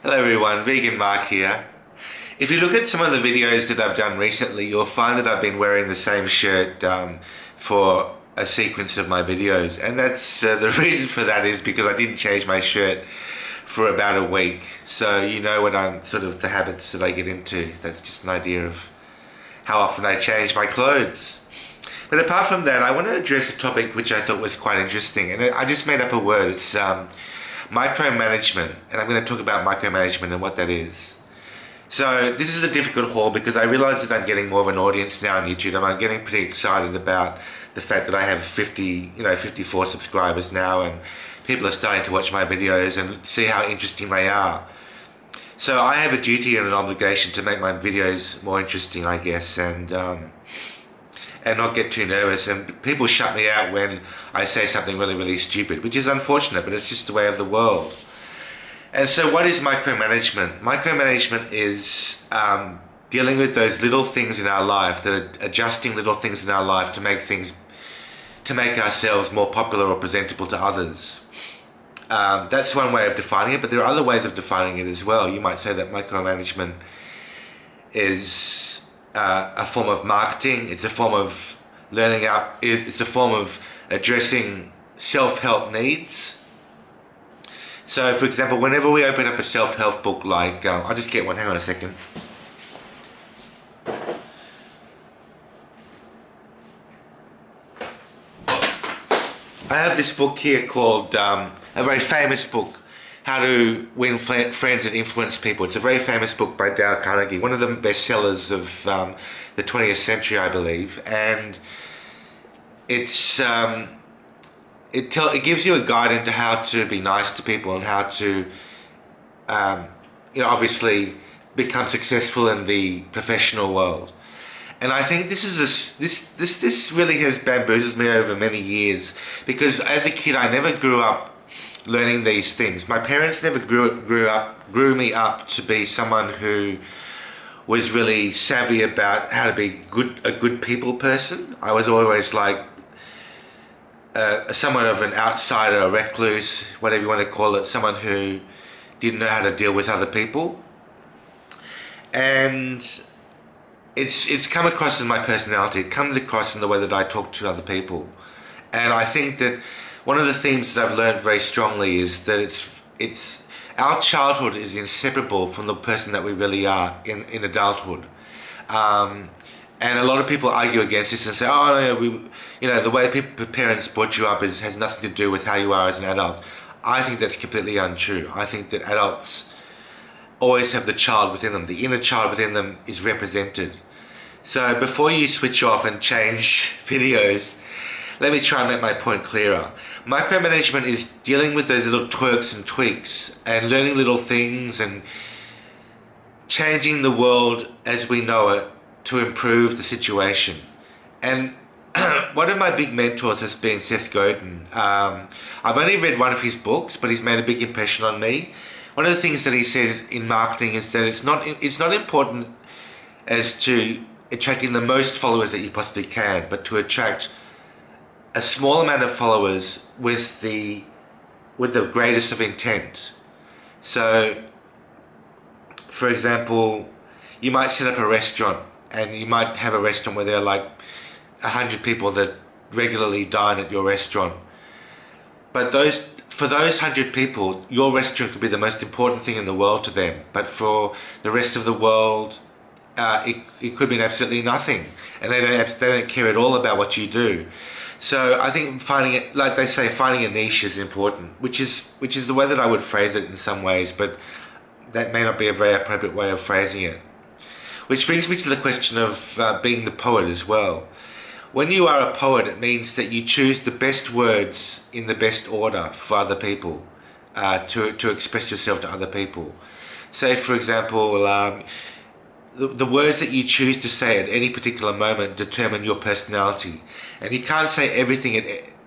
Hello everyone, Vegan Mark here. If you look at some of the videos that I've done recently, you'll find that I've been wearing the same shirt for a sequence of my videos, and that's the reason for that is because I didn't change my shirt for about a week. So you know what I'm sort of the habits that I get into. That's just an idea of how often I change my clothes. But apart from that, I want to address a topic which I thought was quite interesting, and I just made up a word. It's micromanagement, and I'm going to talk about micromanagement and what that is. So this is a difficult haul because I realize that I'm getting more of an audience now on YouTube, and I'm getting pretty excited about the fact that I have 54 subscribers now, and people are starting to watch my videos and see how interesting they are. So I have a duty and an obligation to make my videos more interesting, I guess, and not get too nervous. And people shut me out when I say something really stupid, which is unfortunate, but it's just the way of the world. And so what is micromanagement? Micromanagement is dealing with those little things in our life, that are adjusting little things in our life to make ourselves more popular or presentable to others. That's one way of defining it, but there are other ways of defining it as well. You might say that micromanagement is a form of marketing. It's a form of learning out. It's a form of addressing self-help needs. So, for example, whenever we open up a self-help book, like I'll just get one. Hang on a second. I have this book here called a very famous book, How to Win Friends and Influence People. It's a very famous book by Dale Carnegie, one of the bestsellers of the 20th century, I believe. And it's it gives you a guide into how to be nice to people and how to, obviously become successful in the professional world. And I think this really has bamboozled me over many years, because as a kid I never grew up learning these things. My parents never grew me up to be someone who was really savvy about how to be a good people person. I was always like somewhat of an outsider, a recluse, whatever you want to call it, someone who didn't know how to deal with other people. And it's come across in my personality. It comes across in the way that I talk to other people. And I think that one of the themes that I've learned very strongly is that it's our childhood is inseparable from the person that we really are in adulthood. And a lot of people argue against this and say, oh, no, the way parents brought you up has nothing to do with how you are as an adult. I think that's completely untrue. I think that adults always have the child within them. The inner child within them is represented. So before you switch off and change videos, let me try and make my point clearer. Micromanagement is dealing with those little twerks and tweaks and learning little things and changing the world as we know it to improve the situation. And one of my big mentors has been Seth Godin. I've only read one of his books, but he's made a big impression on me. One of the things that he said in marketing is that it's not important as to attracting the most followers that you possibly can, but to attract a small amount of followers with the greatest of intent. So, for example, you might set up a restaurant, and you might have a restaurant where there are like 100 people that regularly dine at your restaurant. But for those 100 people, your restaurant could be the most important thing in the world to them. But for the rest of the world, it could mean absolutely nothing, and they don't care at all about what you do. So I think finding it, like they say, finding a niche is important, which is the way that I would phrase it in some ways, but that may not be a very appropriate way of phrasing it. Which brings me to the question of being the poet as well. When you are a poet, it means that you choose the best words in the best order for other people, to express yourself to other people. Say, for example, the words that you choose to say at any particular moment determine your personality, and you can't say everything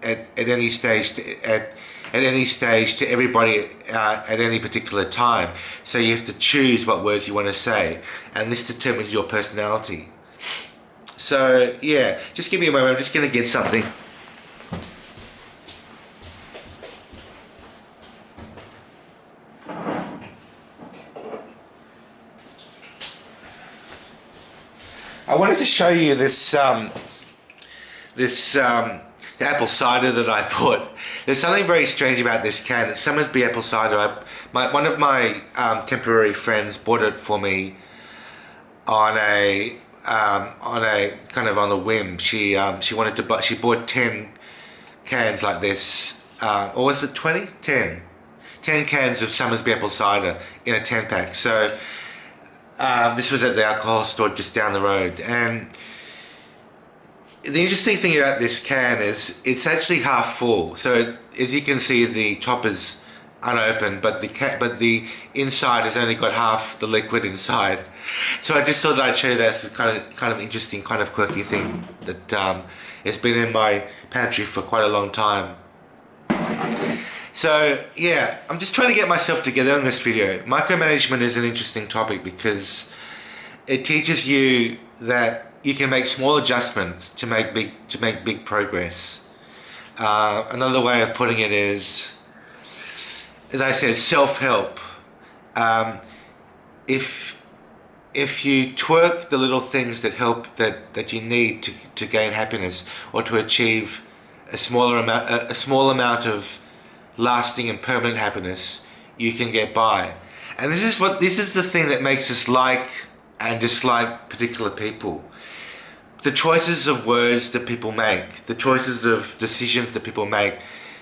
at any stage to everybody at any particular time. So you have to choose what words you want to say, and this determines your personality. So yeah, just give me a moment. I'm just going to get something. I wanted to show you this apple cider that I bought. There's something very strange about this can. It's Somersby apple cider. One of my temporary friends bought it for me on a kind of on a whim. She wanted to buy. She bought 10 cans like this, or was it 20? 10 cans of Somersby apple cider in a 10-pack. So this was at the alcohol store just down the road, and the interesting thing about this can is it's actually half full. So as you can see, the top is unopened, but the inside has only got half the liquid inside. So I just thought that I'd show you that kind of interesting, kind of quirky thing that has been in my pantry for quite a long time. So yeah, I'm just trying to get myself together in this video. Micromanagement is an interesting topic because it teaches you that you can make small adjustments to make big progress. Another way of putting it is, as I said, self-help. If you twerk the little things that help that you need to gain happiness or to achieve a small amount of lasting and permanent happiness, you can get by. And this is the thing that makes us like and dislike particular people. The choices of words that people make, the choices of decisions that people make,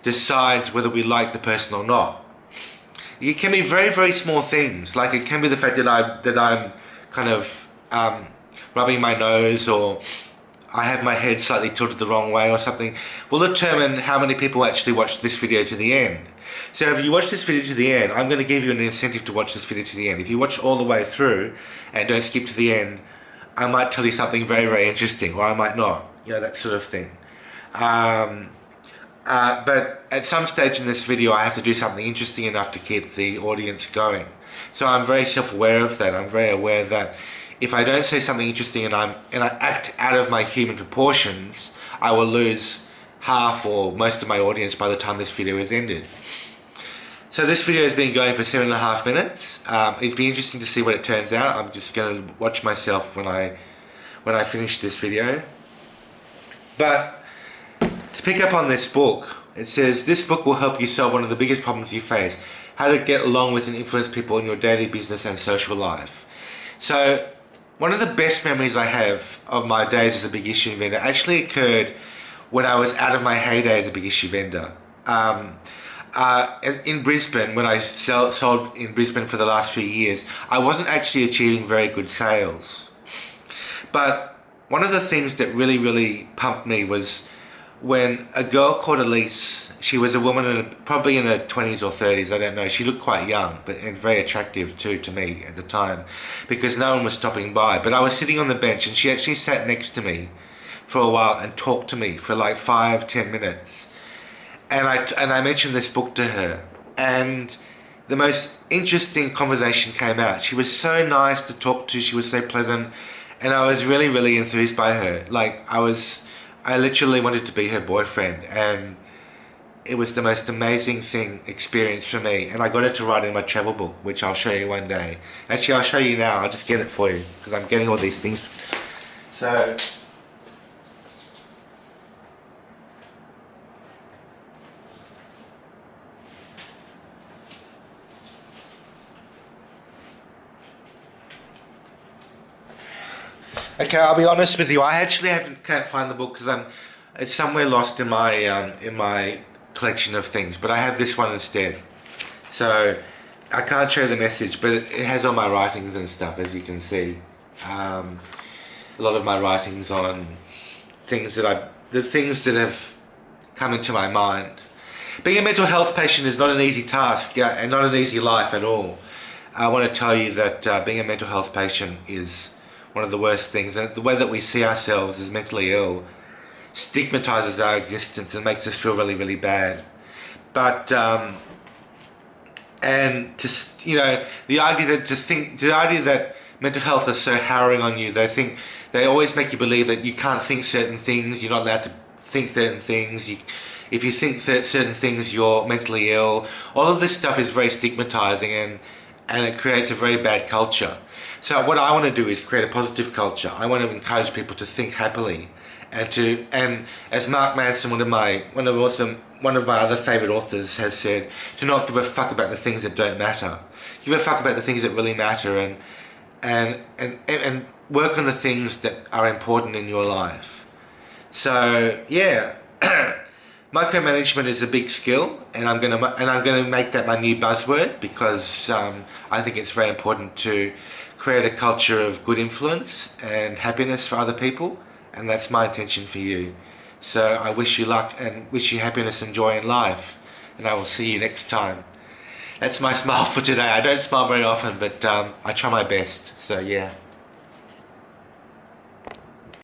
decides whether we like the person or not. It can be very, very small things. Like it can be the fact that I'm kind of rubbing my nose, or I have my head slightly tilted the wrong way or something, will determine how many people actually watch this video to the end. So if you watch this video to the end, I'm going to give you an incentive to watch this video to the end. If you watch all the way through and don't skip to the end, I might tell you something very, very interesting, or I might not, you know, that sort of thing. But at some stage in this video, I have to do something interesting enough to keep the audience going. So I'm very self-aware of that. I'm very aware that if I don't say something interesting and I act out of my human proportions, I will lose half or most of my audience by the time this video is ended. So this video has been going for 7.5 minutes. It'd be interesting to see what it turns out. I'm just going to watch myself when I finish this video. But to pick up on this book, it says, this book will help you solve one of the biggest problems you face: how to get along with and influence people in your daily business and social life. So one of the best memories I have of my days as a big issue vendor actually occurred when I was out of my heyday as a big issue vendor. In Brisbane, when I sold in Brisbane for the last few years, I wasn't actually achieving very good sales. But one of the things that really, really pumped me was when a girl called Elise, she was a woman probably in her 20s or 30s, I don't know. She looked quite young, and very attractive too to me at the time, because no one was stopping by. But I was sitting on the bench and she actually sat next to me for a while and talked to me for like 5-10 minutes. And I mentioned this book to her, and the most interesting conversation came out. She was so nice to talk to, she was so pleasant, and I was really, really enthused by her. Like I literally wanted to be her boyfriend, and it was the most amazing experience for me. And I got her to write in my travel book, which I'll show you one day. Actually, I'll show you now. I'll just get it for you because I'm getting all these things. So okay, I'll be honest with you. I actually can't find the book because it's somewhere lost in my collection of things. But I have this one instead. So I can't show the message, but it has all my writings and stuff, as you can see. A lot of my writings on things the things that have come into my mind. Being a mental health patient is not an easy task, and not an easy life at all. I want to tell you that being a mental health patient is one of the worst things, and the way that we see ourselves as mentally ill stigmatizes our existence and makes us feel really, really bad. But and the idea that mental health is so harrowing on you, they always make you believe that you can't think certain things, you're not allowed to think certain things, if you think certain things, you're mentally ill. All of this stuff is very stigmatizing, and and it creates a very bad culture. So what I want to do is create a positive culture. I want to encourage people to think happily, and as Mark Manson, one of my other favorite authors, has said, to not give a fuck about the things that don't matter. Give a fuck about the things that really matter, and work on the things that are important in your life. So yeah, micromanagement is a big skill, and I'm gonna make that my new buzzword, because I think it's very important to create a culture of good influence and happiness for other people, and that's my intention for you. So I wish you luck and wish you happiness and joy in life, and I will see you next time. That's my smile for today. I don't smile very often, but I try my best. So yeah.